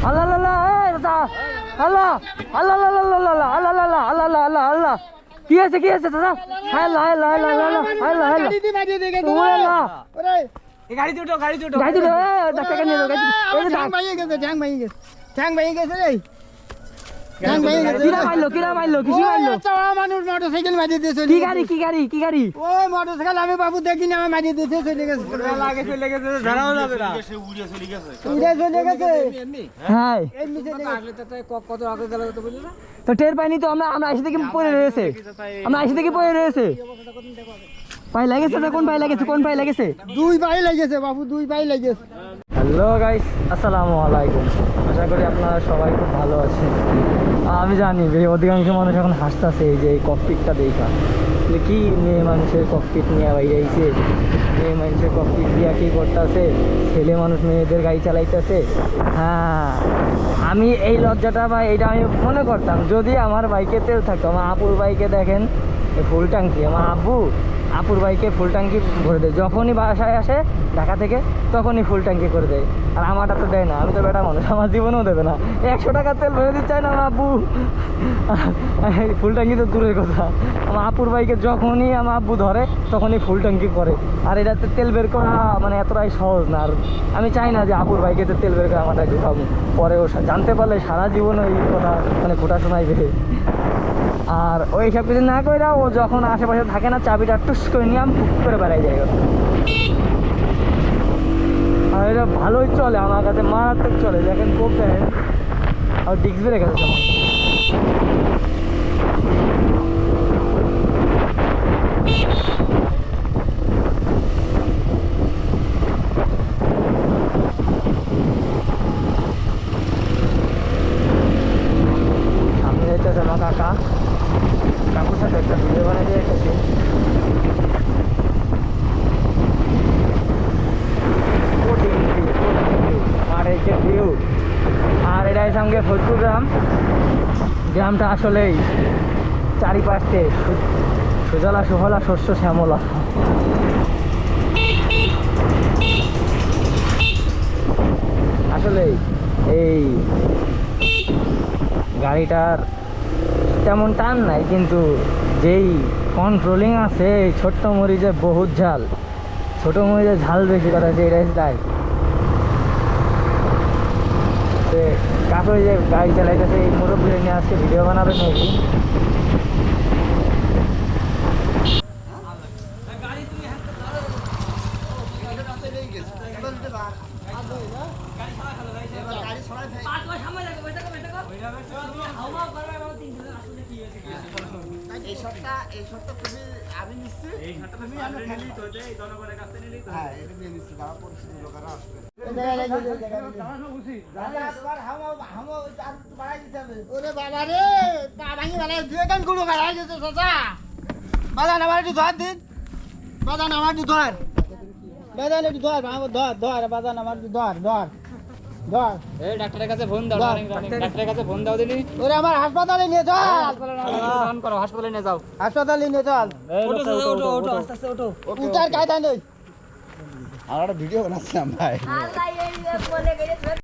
আল্লাহ আল্লাহ দাদা আল্লাহ আল্লাহ আল্লাহ আল্লাহ আল্লাহ আল্লাহ আল্লাহ আল্লাহ আল্লাহ আল্লাহ কি আছে দাদা আল্লাহ আল্লাহ আল্লাহ আল্লাহ আল্লাহ আল্লাহ গাড়ি দুটো ডাক্তারকে নিয়ে যাও ঠ্যাং ভেঙে গেছে রে কিরা মারলো কিসি মারলো মানুষ মোটরসাইকেল মারিয়ে দিয়েছে কি গাড়ি ও মোটরসাইকেল আমি বাবু দেখিনি আমি মারিয়ে দিয়েছে চলে গেছে চলে গেছে ধরাও যাবে না উড়ে চলে গেছে হ্যাঁ এমনি চলে গেছে। আসলে তো কত আগে গেল তো বুঝলি না তো টের পাইনি তো আমরা এসে থেকে পড়ে রয়েছে পাই লাগেছে তো কোন পাই লাগেছে দুই পাই লেগেছে বাবু দুই পাই লেগেছে হ্যালো গাইস আসসালামু আলাইকুম আশা করি আপনারা সবাই খুব ভালো আছেন আমি জানি অধিকাংশ মানুষ এখন হাসতেছে এই যে এই ককপিটটা দেখা কি মেয়ে মানুষের ককপিট নিয়ে বাইরেছে মেয়ে মানুষের ককপিট দিয়া কি করতেছে ছেলে মানুষ মেয়েদের গাড়ি চালাইতেছে হ্যাঁ আমি এই লজ্জাটা বা এইটা আমি মনে করতাম যদি আমার বাইকে তেল থাকতো আমার আপুর বাইকে দেখেন ফুল ট্যাঙ্কি আমার আপুর বাইকে ফুল ট্যাঙ্কি ভরে দেয় যখনই বাসায় আসে ঢাকা থেকে তখনই ফুল ট্যাঙ্কি করে দেয় আর আমারটা তো দেয় না আমি তো বেটা মানুষ আমার জীবনেও দেবে না 100 টাকার তেল ভরে দিতে চায় না আমার আব্বু ফুল ট্যাঙ্কি তো দূরের কথা আমার আপুর বাইকে যখনই আমার আব্বু ধরে তখনই ফুল ট্যাঙ্কি করে আর এটাতে তেল বের করা মানে এতটাই সহজ না আর আমি চাই না যে আপুর বাইকেতে তেল বের করে আমারটা ঢুকাবো পরেও জানতে পারলে সারা জীবন ওই কথা মানে খোটা শোনাইবে আর ওই সব কিছু না করে ও যখন আশেপাশে থাকে না চাবিটা টুস করে নিয়ে আমি ফুক করে বেড়াই যাই আর এটা ভালোই চলে আমার কাছে মারাত্মক চলে দেখেন খুব দেখেন আর ডিস্ক ব্রেক আছে সামনে যাইতেছে আমার কাকুর সাথে একটা ভিডিও বানাই দিয়ে রেখেছি আর এই যে ভিউ আর এটার সঙ্গে ফজলুর গ্রামটা আসলেই চারিপাশে সুজলা সুফলা শস্য শ্যামলা আসলেই এই গাড়িটার তেমন টান নাই কিন্তু যেই কন্ট্রোলিং আছে এই ছোট্ট মরিচে বহুত ঝাল ছোট মরিচে ঝাল বেশি কথা হচ্ছে এটাই তাই কাকু যে গাড়ি চালাইতেছে এই মুরব্বী নিয়ে আজকে ভিডিও বানাবে নাকি এই শটটা তুমি আমি নিচ্ছি এই শটটা তুমি আমরা খেলি তো এই জনগণের কাছে নিলেই তো হ্যাঁ এটা নিয়ে নিচ্ছি যারা পরিচিত লোকেরা আসবে ওরে বাবা রে পা ভাঙি বানাই দুই কান গুলো বাড়াই দিতে চাচা বাজান আমার একটু ধর দিন বাজান আমার একটু ধর বাজান একটু ধর ধর বাজান আমার একটু ধর এই ডাক্তারের কাছে ফোন দাও ডাক্তারের কাছে ফোন দাও দিনি ওরে আমার হাসপাতালে নিয়ে চল ফোন করো হাসপাতালে নিয়ে যাও হাসপাতালে নিয়ে চল ওঠো আস্তে আস্তে ওঠো উচার কায়দা নেই আর একটা ভিডিও বানাচ্ছিলাম ভাই